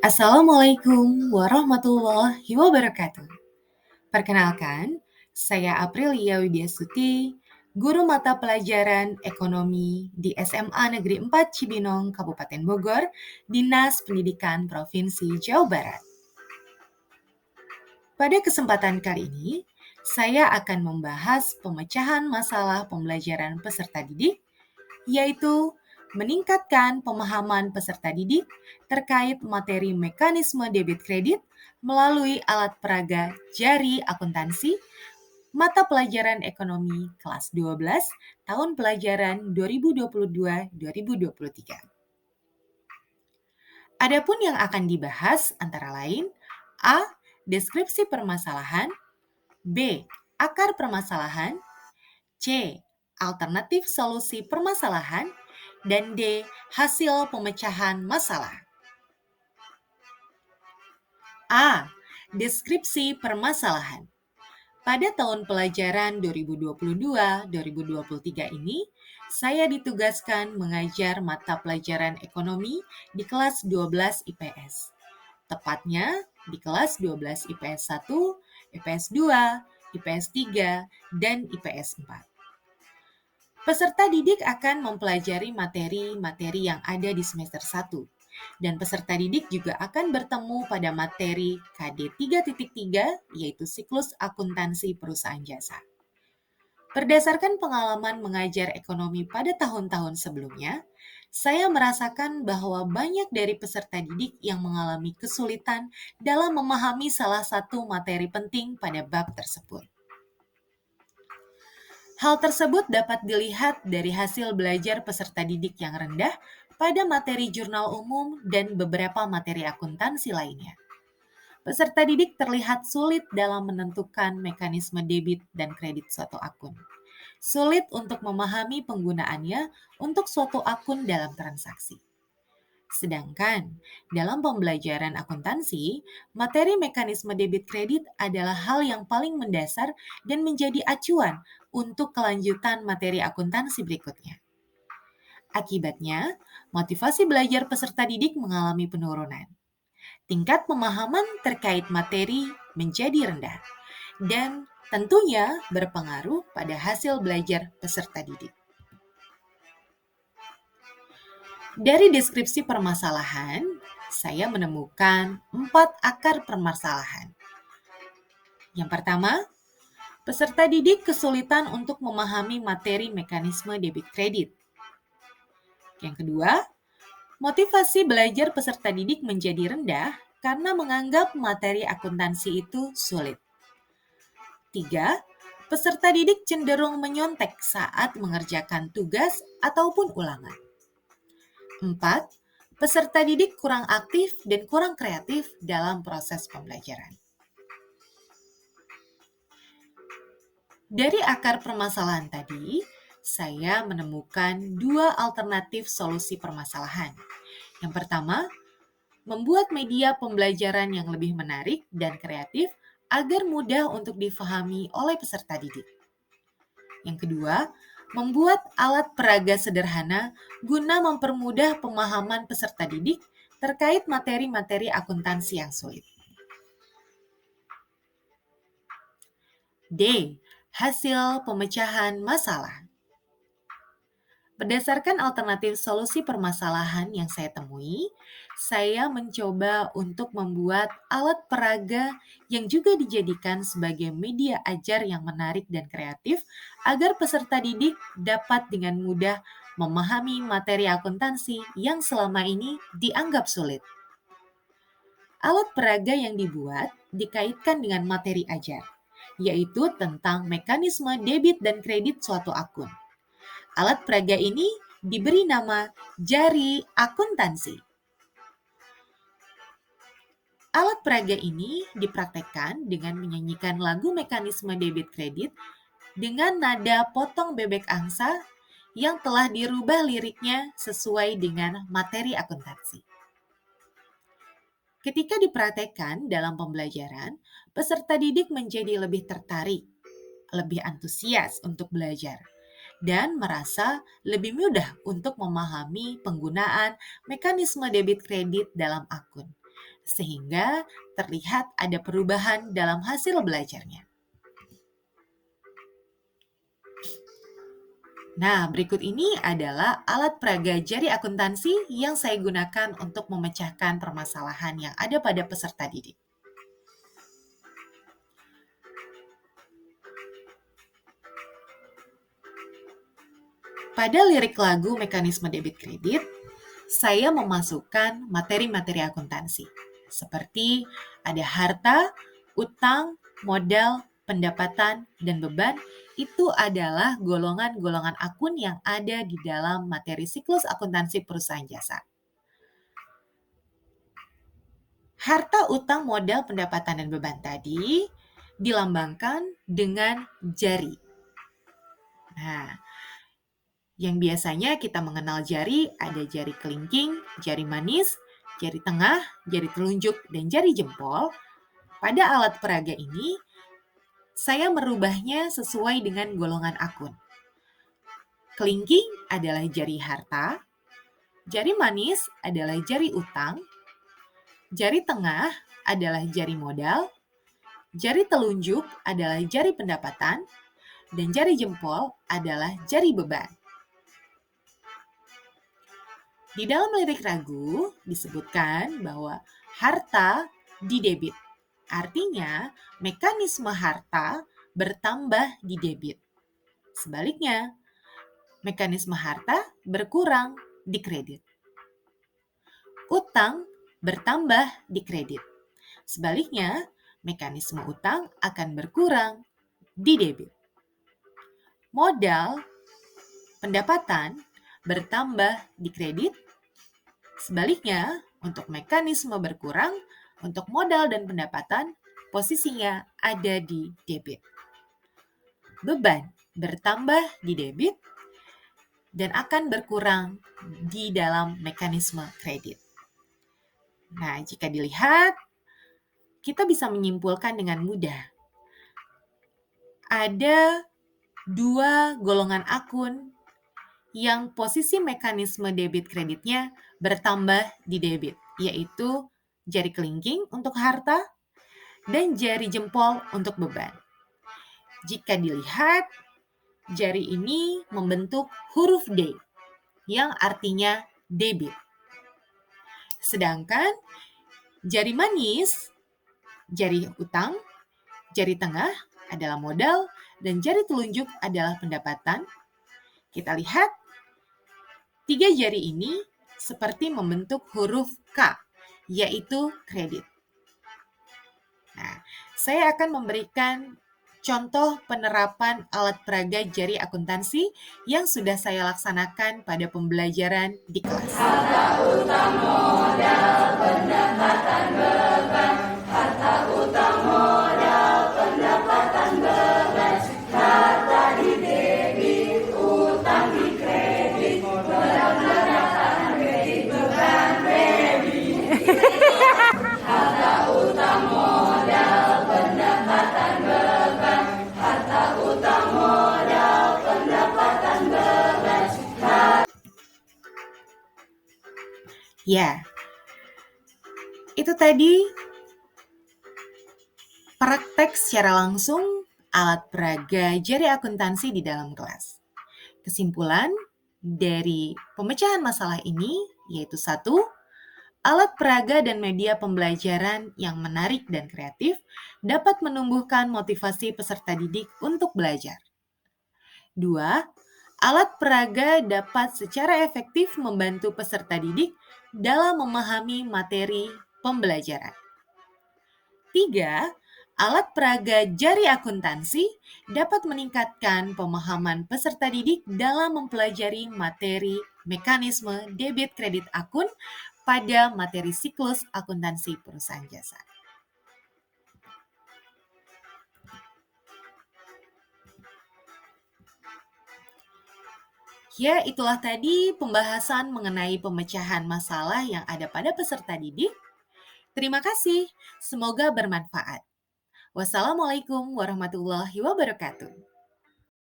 Assalamualaikum warahmatullahi wabarakatuh. Perkenalkan, saya Aprilia Widiasuti, guru mata pelajaran ekonomi di SMA Negeri 4 Cibinong, Kabupaten Bogor, Dinas Pendidikan Provinsi Jawa Barat. Pada kesempatan kali ini, saya akan membahas pemecahan masalah pembelajaran peserta didik, yaitu meningkatkan pemahaman peserta didik terkait materi mekanisme debit kredit melalui alat peraga jari akuntansi mata pelajaran ekonomi kelas 12 tahun pelajaran 2022-2023. Adapun yang akan dibahas antara lain A. Deskripsi permasalahan, B. Akar permasalahan, C. Alternatif solusi permasalahan, dan D. Hasil pemecahan masalah. A. Deskripsi permasalahan. Pada tahun pelajaran 2022-2023 ini, saya ditugaskan mengajar mata pelajaran ekonomi di kelas 12 IPS. Tepatnya di kelas 12 IPS 1, IPS 2, IPS 3, dan IPS 4. Peserta didik akan mempelajari materi-materi yang ada di semester 1, dan peserta didik juga akan bertemu pada materi KD 3.3, yaitu siklus akuntansi perusahaan jasa. Berdasarkan pengalaman mengajar ekonomi pada tahun-tahun sebelumnya, saya merasakan bahwa banyak dari peserta didik yang mengalami kesulitan dalam memahami salah satu materi penting pada bab tersebut. Hal tersebut dapat dilihat dari hasil belajar peserta didik yang rendah pada materi jurnal umum dan beberapa materi akuntansi lainnya. Peserta didik terlihat sulit dalam menentukan mekanisme debit dan kredit suatu akun. Sulit untuk memahami penggunaannya untuk suatu akun dalam transaksi. Sedangkan dalam pembelajaran akuntansi, materi mekanisme debit kredit adalah hal yang paling mendasar dan menjadi acuan untuk kelanjutan materi akuntansi berikutnya. Akibatnya, motivasi belajar peserta didik mengalami penurunan. Tingkat pemahaman terkait materi menjadi rendah dan tentunya berpengaruh pada hasil belajar peserta didik. Dari deskripsi permasalahan, saya menemukan 4 akar permasalahan. Yang pertama, peserta didik kesulitan untuk memahami materi mekanisme debit kredit. Yang kedua, motivasi belajar peserta didik menjadi rendah karena menganggap materi akuntansi itu sulit. 3. Peserta didik cenderung menyontek saat mengerjakan tugas ataupun ulangan. 4. Peserta didik kurang aktif dan kurang kreatif dalam proses pembelajaran. Dari akar permasalahan tadi, saya menemukan 2 alternatif solusi permasalahan. Yang pertama, membuat media pembelajaran yang lebih menarik dan kreatif agar mudah untuk difahami oleh peserta didik. Yang kedua, membuat alat peraga sederhana guna mempermudah pemahaman peserta didik terkait materi-materi akuntansi yang sulit. D. Hasil pemecahan masalah. Berdasarkan alternatif solusi permasalahan yang saya temui, saya mencoba untuk membuat alat peraga yang juga dijadikan sebagai media ajar yang menarik dan kreatif agar peserta didik dapat dengan mudah memahami materi akuntansi yang selama ini dianggap sulit. Alat peraga yang dibuat dikaitkan dengan materi ajar, yaitu tentang mekanisme debit dan kredit suatu akun. Alat peraga ini diberi nama jari akuntansi. Alat peraga ini dipraktekkan dengan menyanyikan lagu mekanisme debit kredit dengan nada potong bebek angsa yang telah dirubah liriknya sesuai dengan materi akuntansi. Ketika dipraktekkan dalam pembelajaran, peserta didik menjadi lebih tertarik, lebih antusias untuk belajar, dan merasa lebih mudah untuk memahami penggunaan mekanisme debit kredit dalam akun. sehingga terlihat ada perubahan dalam hasil belajarnya. Nah, berikut ini adalah alat peraga jari akuntansi yang saya gunakan untuk memecahkan permasalahan yang ada pada peserta didik. Pada lirik lagu mekanisme debit kredit, saya memasukkan materi-materi akuntansi, seperti ada harta, utang, modal, pendapatan, dan beban. Itu adalah golongan-golongan akun yang ada di dalam materi siklus akuntansi perusahaan jasa. Harta, utang, modal, pendapatan, dan beban tadi dilambangkan dengan jari. Nah, yang biasanya kita mengenal jari, ada jari kelingking, jari manis, jari tengah, jari telunjuk, dan jari jempol. Pada alat peraga ini, saya merubahnya sesuai dengan golongan akun. Kelingking adalah jari harta, jari manis adalah jari utang, jari tengah adalah jari modal, jari telunjuk adalah jari pendapatan, dan jari jempol adalah jari beban. Di dalam lirik lagu disebutkan bahwa harta didebit. Artinya, mekanisme harta bertambah di debit. Sebaliknya, mekanisme harta berkurang di kredit. Utang bertambah di kredit. Sebaliknya, mekanisme utang akan berkurang di debit. Modal, pendapatan bertambah di kredit. Sebaliknya, untuk mekanisme berkurang, untuk modal dan pendapatan, posisinya ada di debit. Beban bertambah di debit dan akan berkurang di dalam mekanisme kredit. Nah, jika dilihat, kita bisa menyimpulkan dengan mudah. Ada dua golongan akun yang posisi mekanisme debit kreditnya bertambah di debit, yaitu jari kelingking untuk harta dan jari jempol untuk beban. Jika dilihat, jari ini membentuk huruf D yang artinya debit. Sedangkan jari manis, jari utang, jari tengah adalah modal, dan jari telunjuk adalah pendapatan. Kita lihat, tiga jari ini seperti membentuk huruf K, yaitu kredit. Nah, saya akan memberikan contoh penerapan alat peraga jari akuntansi yang sudah saya laksanakan pada pembelajaran di kelas. Harta, utang, modal, pendapatan, beban. Harta, utang, modal, pendapatan, beban. Harta di debit, utang di kredit. Modal, pendapatan, kredit, beban, debit. Harta, utang, modal, pendapatan, beban. Harta, utang, modal, pendapatan, beban. Ya, itu tadi praktek secara langsung alat peraga jari akuntansi di dalam kelas. Kesimpulan dari pemecahan masalah ini yaitu 1. Alat peraga dan media pembelajaran yang menarik dan kreatif dapat menumbuhkan motivasi peserta didik untuk belajar. 2. Alat peraga dapat secara efektif membantu peserta didik dalam memahami materi pembelajaran. 3. Alat peraga jari akuntansi dapat meningkatkan pemahaman peserta didik dalam mempelajari materi mekanisme debit kredit akun pada materi siklus akuntansi perusahaan jasa. Ya, itulah tadi pembahasan mengenai pemecahan masalah yang ada pada peserta didik. Terima kasih, semoga bermanfaat. Wassalamualaikum warahmatullahi wabarakatuh.